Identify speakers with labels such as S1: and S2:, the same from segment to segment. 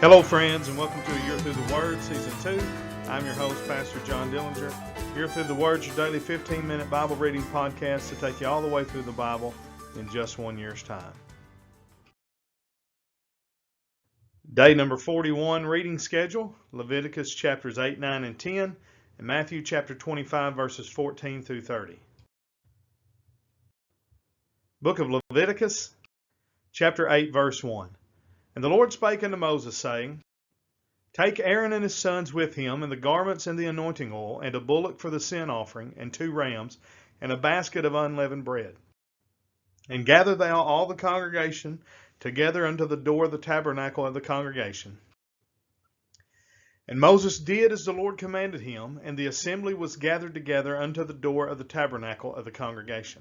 S1: Hello friends, and welcome to A Year Through the Word, Season 2. I'm your host, Pastor John Dillinger. Year Through the Word is your daily 15-minute Bible reading podcast to take you all the way through the Bible in just 1 year's time. Day number 41 reading schedule, Leviticus chapters 8, 9, and 10, and Matthew chapter 25 verses 14 through 30. Book of Leviticus, chapter 8, verse 1. And the Lord spake unto Moses, saying, Take Aaron and his sons with him, and the garments and the anointing oil, and a bullock for the sin offering, and 2 rams, and a basket of unleavened bread. And gather thou all the congregation together unto the door of the tabernacle of the congregation. And Moses did as the Lord commanded him, and the assembly was gathered together unto the door of the tabernacle of the congregation.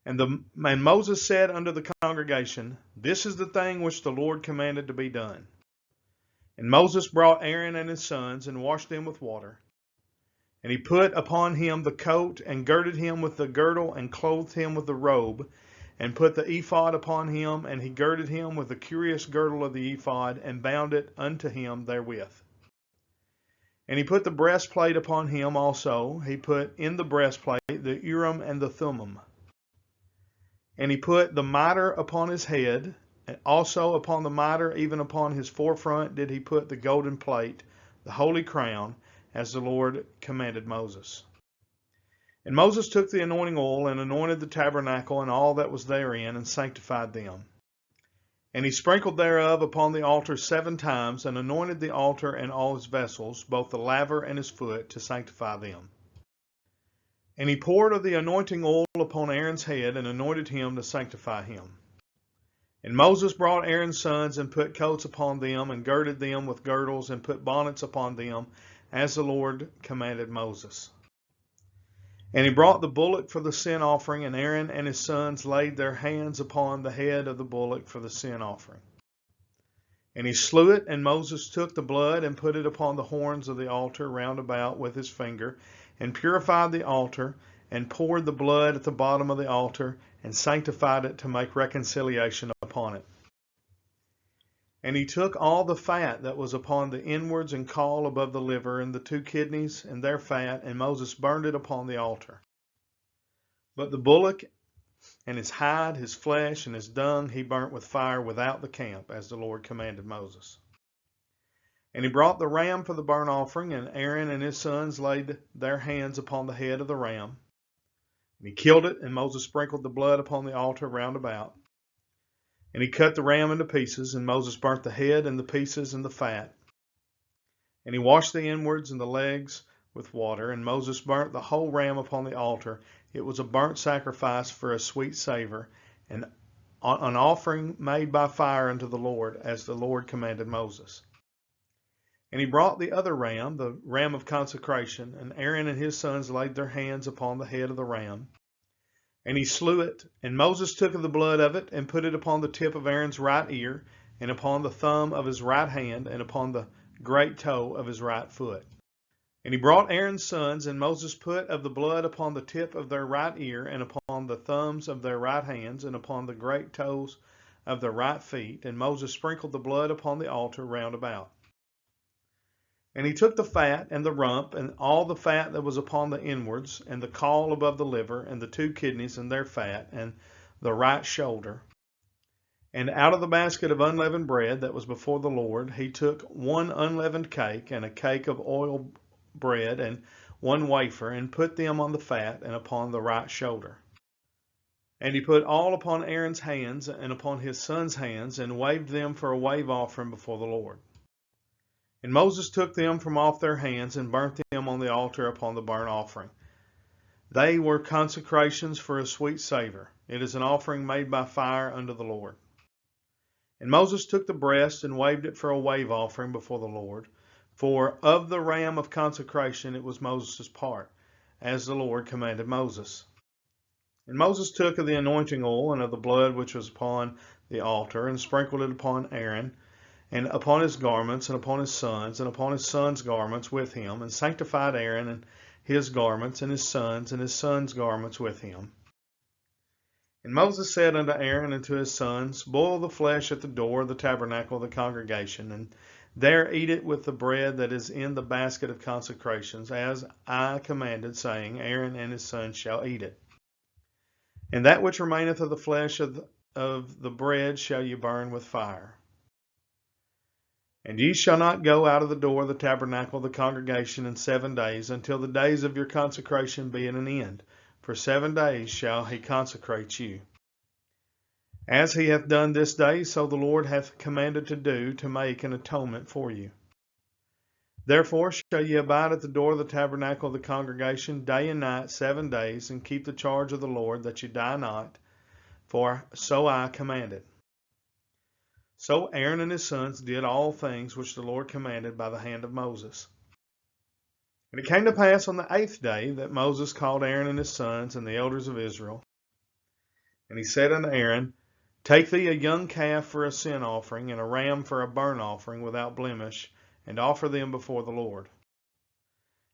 S1: And Moses said unto the congregation, This is the thing which the Lord commanded to be done. And Moses brought Aaron and his sons, and washed them with water. And he put upon him the coat, and girded him with the girdle, and clothed him with the robe, and put the ephod upon him, and he girded him with the curious girdle of the ephod, and bound it unto him therewith. And he put the breastplate upon him also. He put in the breastplate the Urim and the Thummim. And he put the mitre upon his head, and also upon the mitre, even upon his forefront, did he put the golden plate, the holy crown, as the Lord commanded Moses. And Moses took the anointing oil, and anointed the tabernacle and all that was therein, and sanctified them. And he sprinkled thereof upon the altar 7 times, and anointed the altar and all his vessels, both the laver and his foot, to sanctify them. And he poured of the anointing oil upon Aaron's head, and anointed him to sanctify him. And Moses brought Aaron's sons, and put coats upon them, and girded them with girdles, and put bonnets upon them, as the Lord commanded Moses. And he brought the bullock for the sin offering, and Aaron and his sons laid their hands upon the head of the bullock for the sin offering. And he slew it, and Moses took the blood, and put it upon the horns of the altar round about with his finger, and purified the altar, and poured the blood at the bottom of the altar, and sanctified it to make reconciliation upon it. And he took all the fat that was upon the inwards and caul above the liver, and the 2 kidneys and their fat, and Moses burned it upon the altar. But the bullock and his hide, his flesh, and his dung he burnt with fire without the camp, as the Lord commanded Moses. And he brought the ram for the burnt offering, and Aaron and his sons laid their hands upon the head of the ram. And he killed it, and Moses sprinkled the blood upon the altar round about. And he cut the ram into pieces, and Moses burnt the head and the pieces and the fat. And he washed the inwards and the legs with water, and Moses burnt the whole ram upon the altar. It was a burnt sacrifice for a sweet savor, and an offering made by fire unto the Lord, as the Lord commanded Moses. And he brought the other ram, the ram of consecration, and Aaron and his sons laid their hands upon the head of the ram. And he slew it, and Moses took of the blood of it, and put it upon the tip of Aaron's right ear, and upon the thumb of his right hand, and upon the great toe of his right foot. And he brought Aaron's sons, and Moses put of the blood upon the tip of their right ear, and upon the thumbs of their right hands, and upon the great toes of their right feet. And Moses sprinkled the blood upon the altar round about. And he took the fat and the rump, and all the fat that was upon the inwards, and the caul above the liver, and the 2 kidneys and their fat, and the right shoulder. And out of the basket of unleavened bread that was before the Lord, he took 1 unleavened cake, and a cake of oil bread, and 1 wafer, and put them on the fat, and upon the right shoulder. And he put all upon Aaron's hands, and upon his sons' hands, and waved them for a wave offering before the Lord. And Moses took them from off their hands, and burnt them on the altar upon the burnt offering. They were consecrations for a sweet savor. It is an offering made by fire unto the Lord. And Moses took the breast, and waved it for a wave offering before the Lord. For of the ram of consecration it was Moses' part, as the Lord commanded Moses. And Moses took of the anointing oil, and of the blood which was upon the altar, and sprinkled it upon Aaron, and upon his garments, and upon his sons' garments with him, and sanctified Aaron and his garments, and his sons' garments with him. And Moses said unto Aaron and to his sons, Boil the flesh at the door of the tabernacle of the congregation, and there eat it with the bread that is in the basket of consecrations, as I commanded, saying, Aaron and his sons shall eat it. And that which remaineth of the flesh of the bread shall ye burn with fire. And ye shall not go out of the door of the tabernacle of the congregation in 7 days, until the days of your consecration be at an end. For 7 days shall he consecrate you. As he hath done this day, so the Lord hath commanded to do, to make an atonement for you. Therefore shall ye abide at the door of the tabernacle of the congregation day and night 7 days, and keep the charge of the Lord, that ye die not, for so I commanded. So Aaron and his sons did all things which the Lord commanded by the hand of Moses. And it came to pass on the 8th day that Moses called Aaron and his sons and the elders of Israel. And he said unto Aaron, Take thee a young calf for a sin offering, and a ram for a burnt offering without blemish, and offer them before the Lord.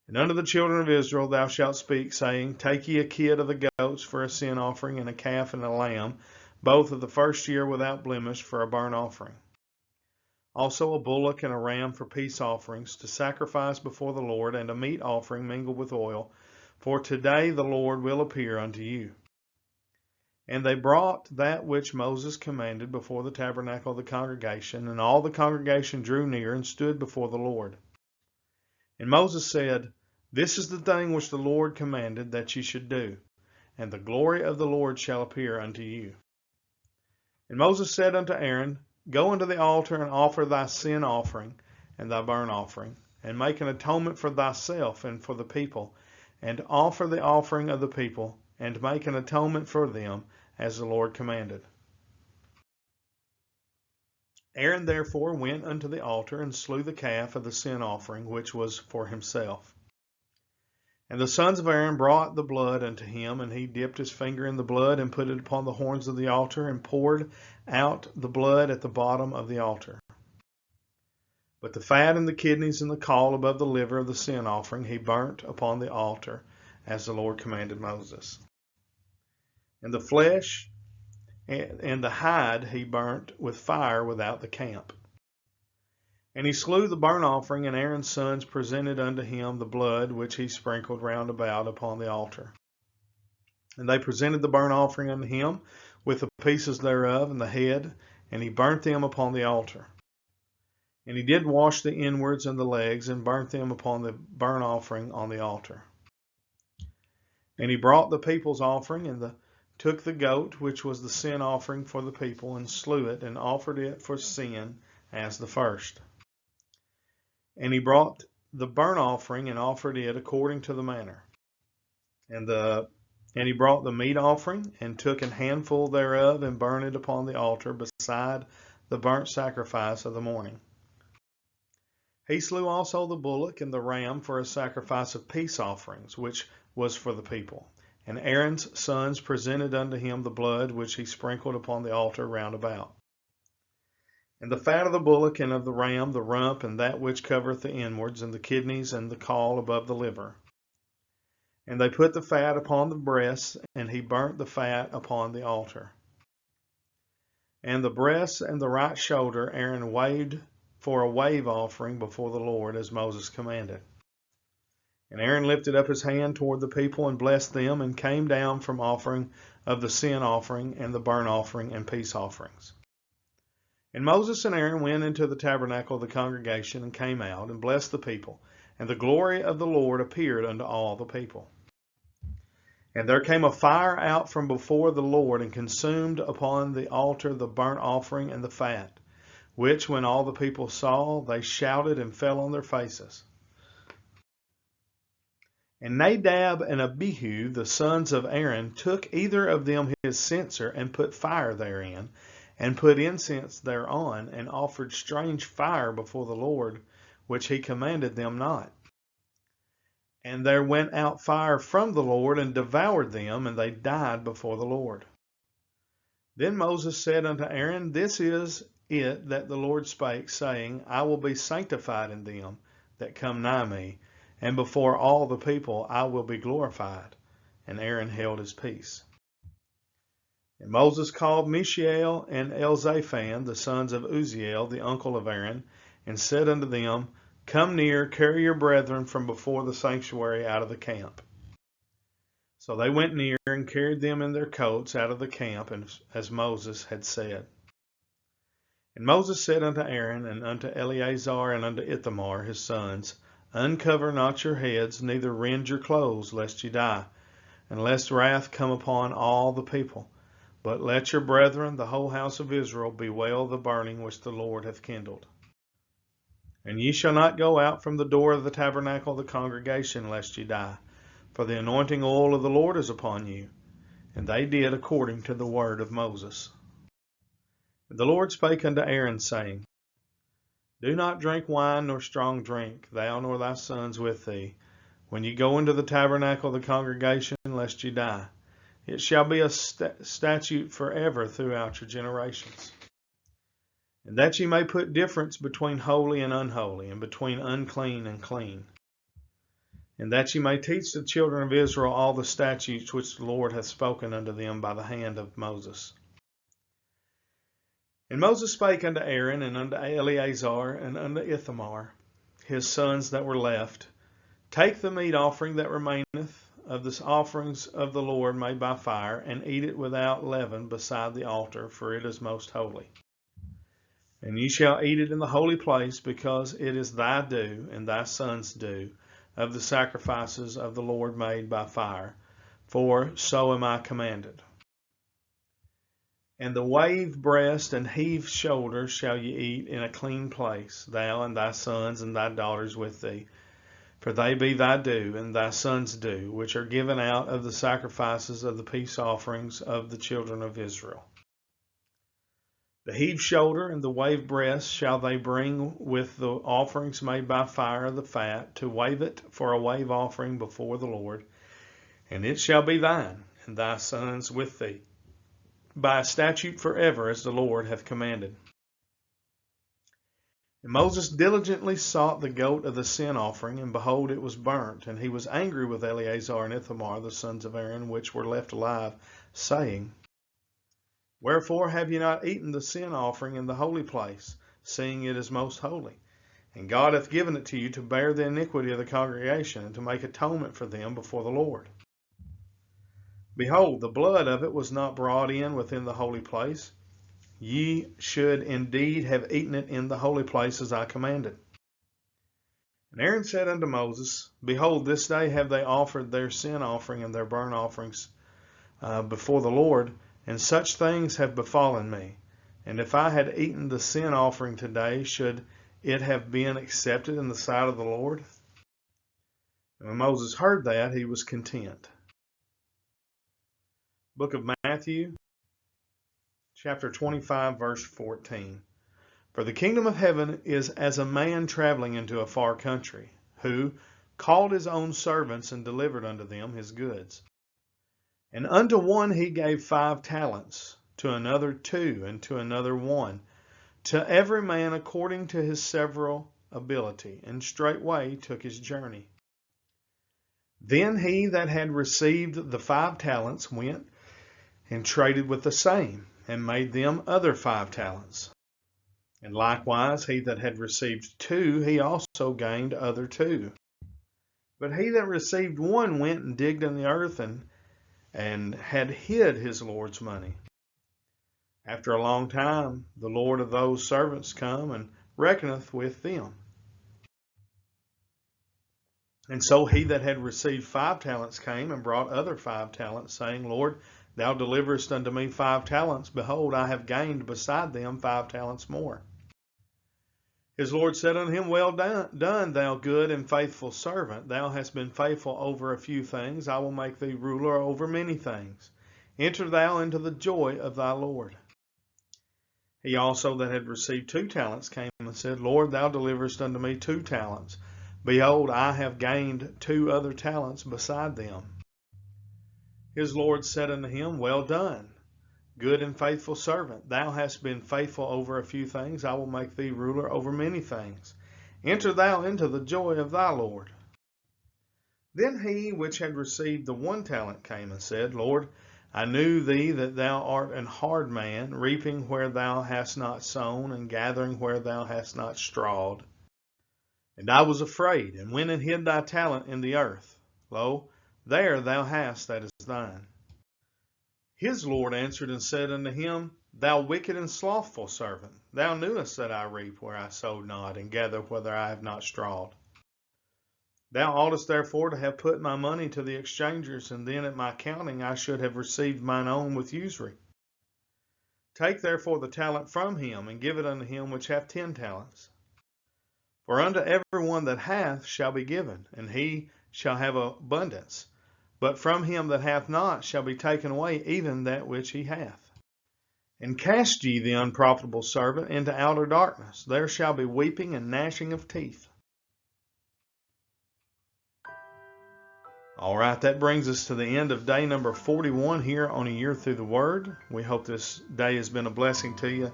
S1: And unto the children of Israel thou shalt speak, saying, Take ye a kid of the goats for a sin offering, and a calf and a lamb, both of the first year without blemish, for a burnt offering. Also a bullock and a ram for peace offerings, to sacrifice before the Lord, and a meat offering mingled with oil. For today the Lord will appear unto you. And they brought that which Moses commanded before the tabernacle of the congregation, and all the congregation drew near and stood before the Lord. And Moses said, This is the thing which the Lord commanded that ye should do, and the glory of the Lord shall appear unto you. And Moses said unto Aaron, Go unto the altar and offer thy sin offering and thy burnt offering, and make an atonement for thyself and for the people, and offer the offering of the people, and make an atonement for them, as the Lord commanded. Aaron therefore went unto the altar, and slew the calf of the sin offering, which was for himself. And the sons of Aaron brought the blood unto him, and he dipped his finger in the blood, and put it upon the horns of the altar, and poured out the blood at the bottom of the altar. But the fat and the kidneys and the caul above the liver of the sin offering he burnt upon the altar, as the Lord commanded Moses. And the flesh and the hide he burnt with fire without the camp. And he slew the burnt offering, and Aaron's sons presented unto him the blood which he sprinkled round about upon the altar. And they presented the burnt offering unto him with the pieces thereof and the head, and he burnt them upon the altar. And he did wash the inwards and the legs, and burnt them upon the burnt offering on the altar. And he brought the people's offering, and took the goat, which was the sin offering for the people, and slew it, and offered it for sin as the first. And he brought the burnt offering, and offered it according to the manner. And he brought the meat offering, and took an handful thereof, and burned it upon the altar beside the burnt sacrifice of the morning. He slew also the bullock and the ram for a sacrifice of peace offerings, which was for the people. And Aaron's sons presented unto him the blood which he sprinkled upon the altar round about. And the fat of the bullock and of the ram, the rump, and that which covereth the inwards, and the kidneys, and the caul above the liver. And they put the fat upon the breasts, and he burnt the fat upon the altar. And the breasts and the right shoulder Aaron waved for a wave offering before the Lord, as Moses commanded. And Aaron lifted up his hand toward the people, and blessed them, and came down from offering of the sin offering, and the burnt offering, and peace offerings. And Moses and Aaron went into the tabernacle of the congregation, and came out, and blessed the people. And the glory of the Lord appeared unto all the people. And there came a fire out from before the Lord, and consumed upon the altar the burnt offering and the fat, which when all the people saw, they shouted and fell on their faces. And Nadab and Abihu, the sons of Aaron, took either of them his censer, and put fire therein, and put incense thereon, and offered strange fire before the Lord, which he commanded them not. And there went out fire from the Lord, and devoured them, and they died before the Lord. Then Moses said unto Aaron, This is it that the Lord spake, saying, I will be sanctified in them that come nigh me, and before all the people I will be glorified. And Aaron held his peace. And Moses called Mishael and Elzaphan, the sons of Uzziel, the uncle of Aaron, and said unto them, Come near, carry your brethren from before the sanctuary out of the camp. So they went near and carried them in their coats out of the camp, as Moses had said. And Moses said unto Aaron, and unto Eleazar, and unto Ithamar, his sons, Uncover not your heads, neither rend your clothes, lest ye die, and lest wrath come upon all the people. But let your brethren, the whole house of Israel, bewail the burning which the Lord hath kindled. And ye shall not go out from the door of the tabernacle of the congregation, lest ye die, for the anointing oil of the Lord is upon you. And they did according to the word of Moses. And the Lord spake unto Aaron, saying, Do not drink wine nor strong drink, thou nor thy sons with thee, when ye go into the tabernacle of the congregation, lest ye die. It shall be a statute forever throughout your generations. And that ye may put difference between holy and unholy, and between unclean and clean. And that ye may teach the children of Israel all the statutes which the Lord hath spoken unto them by the hand of Moses. And Moses spake unto Aaron, and unto Eleazar, and unto Ithamar, his sons that were left, Take the meat offering that remaineth of the offerings of the Lord made by fire, and eat it without leaven beside the altar, for it is most holy. And ye shall eat it in the holy place, because it is thy due, and thy sons' due, of the sacrifices of the Lord made by fire, for so am I commanded. And the wave breast and heave shoulder shall ye eat in a clean place, thou and thy sons and thy daughters with thee, for they be thy due and thy sons' due, which are given out of the sacrifices of the peace offerings of the children of Israel. The heave shoulder and the wave breast shall they bring with the offerings made by fire of the fat, to wave it for a wave offering before the Lord, and it shall be thine and thy sons with thee, by a statute forever, as the Lord hath commanded. And Moses diligently sought the goat of the sin offering, and behold, it was burnt. And he was angry with Eleazar and Ithamar, the sons of Aaron, which were left alive, saying, Wherefore have ye not eaten the sin offering in the holy place, seeing it is most holy? And God hath given it to you to bear the iniquity of the congregation, and to make atonement for them before the Lord. Behold, the blood of it was not brought in within the holy place. Ye should indeed have eaten it in the holy place, as I commanded. And Aaron said unto Moses, Behold, this day have they offered their sin offering and their burnt offerings before the Lord, and such things have befallen me. And if I had eaten the sin offering today, should it have been accepted in the sight of the Lord? And when Moses heard that, he was content. Book of Matthew, chapter 25, verse 14. For the kingdom of heaven is as a man traveling into a far country, who called his own servants and delivered unto them his goods. And unto one he gave 5 talents, to another 2, and to another 1, to every man according to his several ability, and straightway took his journey. Then he that had received the 5 talents went and traded with the same, and made them other 5 talents. And likewise he that had received 2, he also gained other 2. But he that received 1 went and digged in the earth, and had hid his Lord's money. After a long time, the Lord of those servants come and reckoneth with them. And so he that had received 5 talents came and brought other 5 talents, saying, Lord, thou deliverest unto me 5 talents. Behold, I have gained beside them 5 talents more. His Lord said unto him, Well done, thou good and faithful servant. Thou hast been faithful over a few things. I will make thee ruler over many things. Enter thou into the joy of thy Lord. He also that had received 2 talents came and said, Lord, thou deliverest unto me 2 talents. Behold, I have gained 2 other talents beside them. His Lord said unto him, Well done, good and faithful servant. Thou hast been faithful over a few things. I will make thee ruler over many things. Enter thou into the joy of thy Lord. Then he which had received the 1 talent came and said, Lord, I knew thee that thou art an hard man, reaping where thou hast not sown, and gathering where thou hast not strawed. And I was afraid, and went and hid thy talent in the earth. Lo, there thou hast that is thine. His Lord answered and said unto him, Thou wicked and slothful servant, thou knewest that I reap where I sowed not, and gather whether I have not strawed. Thou oughtest therefore to have put my money to the exchangers, and then at my counting I should have received mine own with usury. Take therefore the talent from him, and give it unto him which hath 10 talents. For unto every one that hath shall be given, and he shall have abundance. But from him that hath not shall be taken away even that which he hath. And cast ye the unprofitable servant into outer darkness. There shall be weeping and gnashing of teeth. All right, that brings us to the end of day number 41 here on A Year Through the Word. We hope this day has been a blessing to you.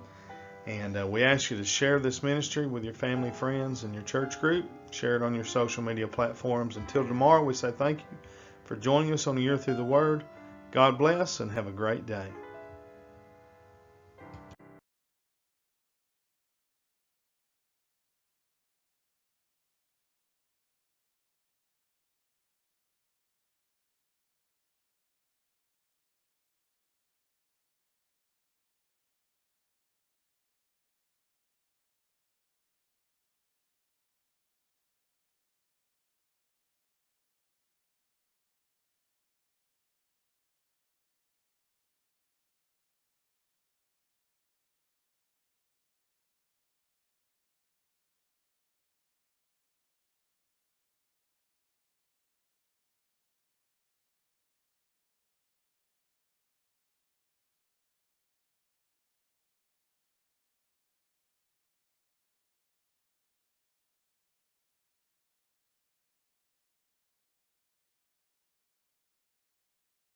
S1: And we ask you to share this ministry with your family, friends, and your church group. Share it on your social media platforms. Until tomorrow, we say thank you for joining us on A Year Through the Word. God bless and have a great day.